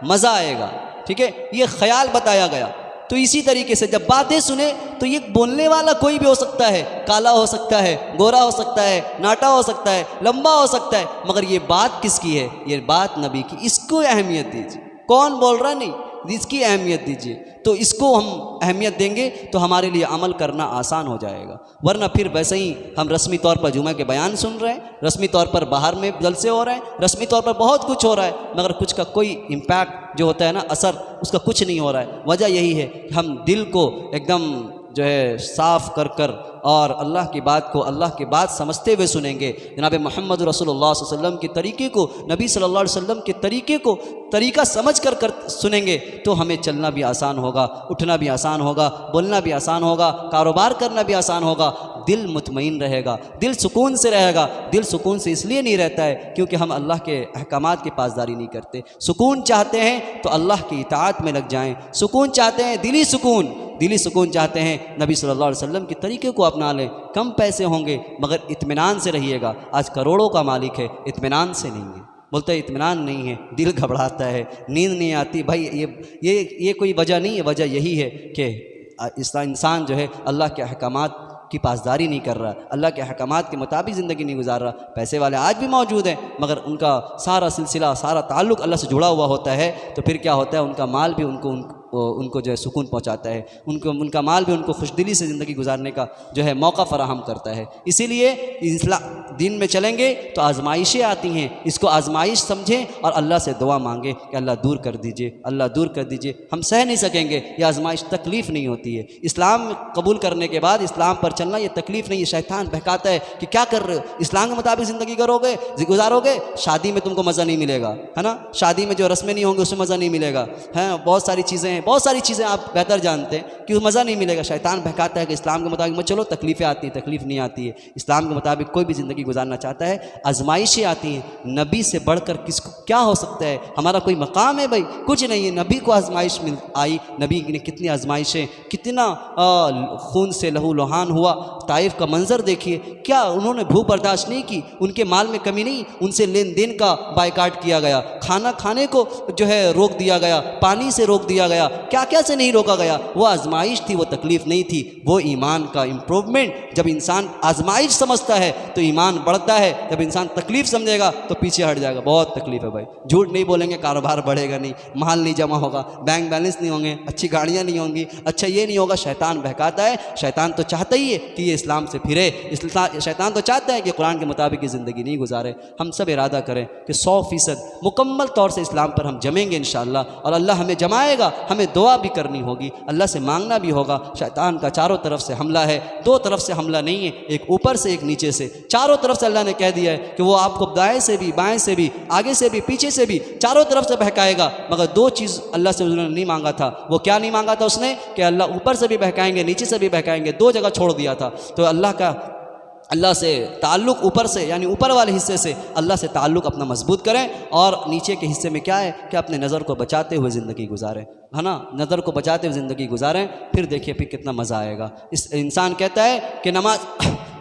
मज़ा आएगा। ठीक है, ये ख्याल बताया गया। तो इसी तरीके से जब बातें सुने तो ये बोलने वाला कोई भी हो सकता है, काला हो सकता है, गोरा हो सकता है, नाटा हो सकता है, लंबा हो सकता है, मगर ये बात किसकी है, ये बात नबी की। इसको अहमियत दीजिए। कौन बोल रहा नहीं, इसकी अहमियत दीजिए। तो इसको हम अहमियत देंगे तो हमारे लिए अमल करना आसान हो जाएगा। वरना फिर वैसे ही हम रस्मी तौर पर जुमा के बयान सुन रहे हैं, रस्मी तौर पर बाहर में जलसे हो रहे हैं, रस्मी तौर पर बहुत कुछ हो रहा है, मगर कुछ का कोई इम्पैक्ट जो होता है ना, असर उसका कुछ नहीं हो रहा है। वजह यही है कि हम दिल को एकदम जो है साफ़ कर कर और अल्लाह की बात को अल्लाह की बात समझते हुए सुनेंगे। जनाब मोहम्मद रसूलुल्लाह सल्लल्लाहु अलैहि वसल्लम के तरीके को, नबी सल्लल्लाहु अलैहि वसल्लम के तरीके को तरीका समझ कर सुनेंगे तो हमें चलना भी आसान होगा, उठना भी आसान होगा, बोलना भी आसान होगा, कारोबार करना भी आसान होगा, दिल मुतमईन रहेगा, दिल सुकून से रहेगा। दिल सुकून से इसलिए नहीं रहता है क्योंकि हम अल्लाह के अहकामात की पासदारी नहीं करते। सुकून चाहते हैं तो अल्लाह की इताअत में लग जाएं, सुकून चाहते हैं दिली सुकून चाहते हैं, नबी सल्लल्लाहु अलैहि वसल्लम के तरीके को अपना लें। कम पैसे होंगे मगर इत्मीनान से रहिएगा। आज करोड़ों का मालिक है, इत्मीनान से नहीं है। बोलते हैं इत्मीनान नहीं है, दिल घबराता है, नींद नहीं आती। भाई ये कोई वजह नहीं है, वजह यही है कि इंसान जो है अल्लाह के अहकामात की पासदारी नहीं कर रहा, अल्लाह के अहकामात के मुताबिक ज़िंदगी नहीं गुजार रहा। पैसे वाले आज भी मौजूद हैं मगर उनका सारा सिलसिला, सारा ताल्लुक़ अल्लाह से जुड़ा हुआ होता है। तो फिर क्या होता है, उनका माल भी उनको जो है सुकून पहुंचाता है, उनका माल भी उनको खुशदिली से ज़िंदगी गुजारने का जो है मौका फ़राहम करता है। इसीलिए दिन में चलेंगे तो आजमाइशें आती हैं, इसको आजमाइश समझें और अल्लाह से दुआ मांगें कि अल्लाह दूर कर दीजिए, अल्लाह दूर कर दीजिए। हम सह नहीं सकेंगे, ये आजमाइश तकलीफ़ नहीं होती है। इस्लाम कबूल करने के बाद इस्लाम पर चलना ये तकलीफ़ नहीं है। शैतान बहकाता है कि क्या कर रहे हो, इस्लाम के मुताबिक ज़िंदगी करोगे, गुजारोगे, शादी में तुमको मज़ा नहीं मिलेगा, है ना। शादी में जो रस्में नहीं होंगी उसमें मज़ा नहीं मिलेगा, है। बहुत सारी चीज़ें हैं, बहुत सारी चीज़ें आप बेहतर जानते हैं कि मज़ा नहीं मिलेगा। शैतान बहकाता है कि इस्लाम के मुताबिक मत चलो, तकलीफ़ें आती हैं, तकलीफ़ नहीं आती है। इस्लाम के मुताबिक कोई भी ज़िंदगी गुजारना चाहता है, आजमाइशें आती हैं। नबी से बढ़कर किसको क्या हो सकता है? हमारा कोई मकाम है भाई? कुछ नहीं है। नबी को आजमाइश मिल आई, नबी ने कितनी आजमाइशें, कितना खून से लहू लुहान हुआ। ताइफ का मंजर देखिए, क्या उन्होंने भूख बर्दाश्त नहीं की, उनके माल में कमी नहीं, उनसे लेन देन का बायकाट किया गया, खाना खाने को जो है रोक दिया गया, पानी से रोक दिया गया, क्या क्या से नहीं रोका गया। वो आजमाइश थी, वो तकलीफ़ नहीं थी, वो ईमान का इम्प्रूवमेंट। जब इंसान आजमाइश समझता है तो ईमान बढ़ता है, जब इंसान तकलीफ़ समझेगा तो पीछे हट जाएगा। बहुत तकलीफ़ है भाई, झूठ नहीं बोलेंगे, कारोबार बढ़ेगा नहीं, माल नहीं जमा होगा, बैंक बैलेंस नहीं होंगे, अच्छी गाड़ियाँ नहीं होंगी, अच्छा ये नहीं होगा। शैतान बहकाता है। शैतान तो चाहता ही है कि ये इस्लाम से फिरे, शैतान तो चाहता है कि कुरान के मुताबिक ज़िंदगी नहीं गुजारे। हम सब इरादा करें कि 100% मुकम्मल तौर से इस्लाम पर हम जमेंगे इंशाअल्लाह, और अल्लाह हमें जमाएगा। हमें दुआ भी करनी होगी, अल्लाह से मांगना भी होगा। शैतान का चारों तरफ से हमला है, दो तरफ से हमला नहीं है, एक ऊपर से एक नीचे से, चारों तरफ से अल्लाह ने कह दिया है कि वो आपको दाएं से भी, बाएं से भी, आगे से भी, पीछे से भी, चारों तरफ से बहकाएगा। मगर दो चीज़ अल्लाह से उन्होंने नहीं मांगा था। वो क्या नहीं मांगा था उसने? कि अल्लाह ऊपर से भी बहकाएंगे, नीचे से भी बहकाएंगे। दो जगह छोड़ दिया था। तो अल्लाह से ताल्लुक़ ऊपर से, यानी ऊपर वाले हिस्से से अल्लाह से ताल्लुक़ अपना मजबूत करें, और नीचे के हिस्से में क्या है कि अपने नज़र को बचाते हुए ज़िंदगी गुजारें, है ना, नज़र को बचाते हुए ज़िंदगी गुजारें। फिर देखिए फिर कितना मज़ा आएगा। इस इंसान कहता है कि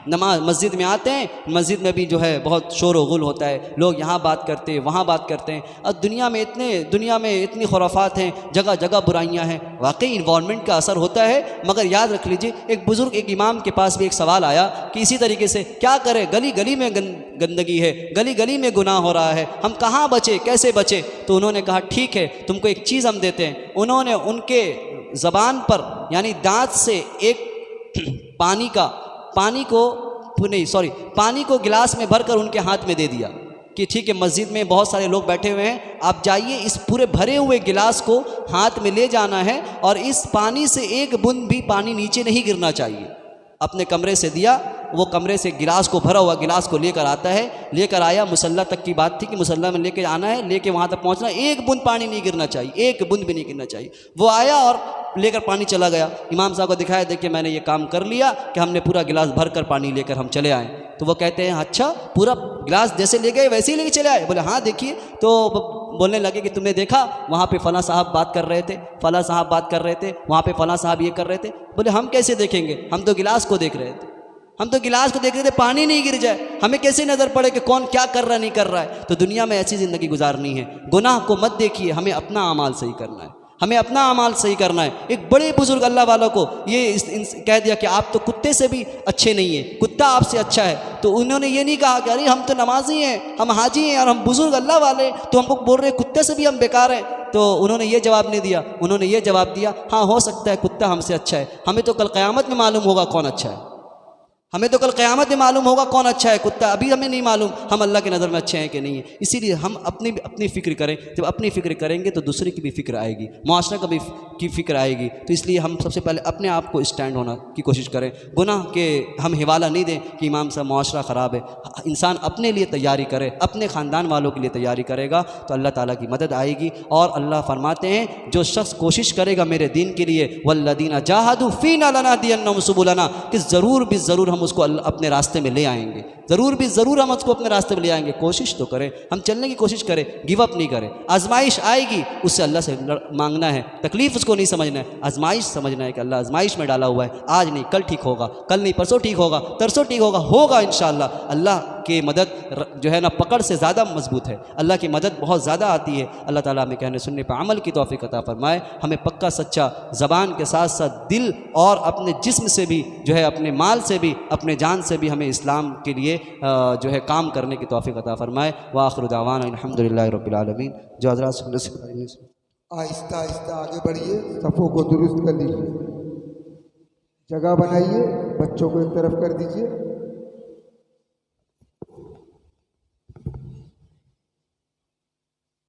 नमाज मस्जिद में आते हैं, मस्जिद में भी जो है बहुत शोर व गुल होता है, लोग यहाँ बात करते हैं, वहाँ बात करते हैं। और दुनिया में इतनी खुराफात हैं, जगह जगह बुराइयाँ हैं। वाकई इन्वायरमेंट का असर होता है। मगर याद रख लीजिए, एक बुज़ुर्ग, एक इमाम के पास भी एक सवाल आया कि इसी तरीके से क्या करें, गली गली में गंदगी है, गली गली में गुनाह हो रहा है, हम कहाँ बचे, कैसे बचे? तो उन्होंने कहा ठीक है, तुमको एक चीज़ हम देते हैं। उन्होंने उनके ज़बान पर, यानी दांत से एक पानी को गिलास में भरकर उनके हाथ में दे दिया कि ठीक है, मस्जिद में बहुत सारे लोग बैठे हुए हैं, आप जाइए, इस पूरे भरे हुए गिलास को हाथ में ले जाना है, और इस पानी से एक बूंद भी पानी नीचे नहीं गिरना चाहिए। अपने कमरे से दिया, वो कमरे से गिलास को, भरा हुआ गिलास को लेकर आता है, लेकर आया, मुसल्ला तक की बात थी कि मुसल्ला में लेकर आना है, लेके वहाँ तक पहुँचना, एक बूंद पानी नहीं गिरना चाहिए, एक बूंद भी नहीं गिरना चाहिए। वो आया और लेकर पानी चला गया। इमाम साहब को दिखाया, देखिए मैंने ये काम कर लिया कि हमने पूरा गिलास भर कर पानी लेकर हम चले आए। तो वो कहते हैं अच्छा, पूरा गिलास जैसे ले गए वैसे ही लेके चले आए? बोले हाँ देखिए। तो बोलने लगे कि तुमने देखा वहाँ पे फलां साहब बात कर रहे थे, फलां साहब बात कर रहे थे, वहाँ पे फलां साहब ये कर रहे थे। बोले हम कैसे देखेंगे, हम तो गिलास को देख रहे थे, हम तो गिलास को देख रहे थे, पानी नहीं गिर जाए, हमें कैसे नज़र पड़े कि कौन क्या कर रहा नहीं कर रहा है। तो दुनिया में ऐसी ज़िंदगी गुजारनी है। गुनाह को मत देखिए, हमें अपना अमाल सही करना है, हमें अपना अमाल सही करना है। एक बड़े बुजुर्ग अल्लाह वालों को ये कह दिया कि आप तो कुत्ते से भी अच्छे नहीं हैं, कुत्ता आपसे अच्छा है। तो उन्होंने ये नहीं कहा कि अरे हम तो नमाजी हैं, हम हाजी हैं, और हम बुजुर्ग अल्लाह वाले, तो हमको बोल रहे हैं कुत्ते से भी हम बेकार हैं। तो उन्होंने ये जवाब नहीं दिया, उन्होंने ये जवाब दिया, हाँ हो सकता है कुत्ता हमसे अच्छा है, हमें तो कल क़यामत में मालूम होगा कौन अच्छा है, हमें तो कल क़यामत में मालूम होगा कौन अच्छा है, कुत्ता अभी हमें नहीं मालूम हम अल्लाह की नज़र में अच्छे हैं कि नहीं है। इसीलिए हम अपनी फ़िक्र करें। जब अपनी फ़िक्र करेंगे तो दूसरे की भी फ़िक्र आएगी, मुआशरा का भी की फ़िक्र आएगी। तो इसलिए हम सबसे पहले अपने आप को स्टैंड होना की कोशिश करें। गुनाह के हम हिवाला नहीं दें कि इमाम साहब मुआशरा ख़राब है। इंसान अपने लिए तैयारी करे, अपने ख़ानदान वालों के लिए तैयारी करेगा तो अल्लाह ताला की मदद आएगी। और अल्लाह फरमाते हैं जो शख्स कोशिश करेगा मेरे दीन के लिए, वल्लदीना जाहदू फ़ीना लनहदियन्नहुम सुबुलना, कि ज़रूर भी ज़रूर हम उसको अपने रास्ते में ले आएंगे, ज़रूर भी ज़रूर हम उसको अपने रास्ते में ले आएंगे। कोशिश तो करें, हम चलने की कोशिश करें, गिव अप नहीं करें। आजमाइश आएगी, उससे अल्लाह से मांगना है, तकलीफ़ उसको नहीं समझना है, आजमाइश समझना है कि अल्लाह आजमाइश में डाला हुआ है, आज नहीं कल ठीक होगा, कल नहीं परसों ठीक होगा, तरसों ठीक होगा इंशाअल्लाह। अल्लाह की मदद जो है ना पकड़ से ज़्यादा मजबूत है, अल्लाह की मदद बहुत ज़्यादा आती है। अल्लाह ताला हमें कहने सुनने पर अमल की तौफीक अता फरमाए, हमें पक्का सच्चा ज़बान के साथ साथ दिल और अपने जिस्म से भी जो है, अपने माल से भी, अपने जान से भी हमें इस्लाम के लिए जो है काम करने की तौफीक अता फरमाए। व आखिर दावाना अल्हम्दुलिल्लाहि रब्बिल आलमीन। जो हज़रात आहिस्ता आहिस्ता आगे बढ़िए, सफ़ों को दुरुस्त कर लीजिए, जगह बनाइए, बच्चों को एक तरफ कर दीजिए।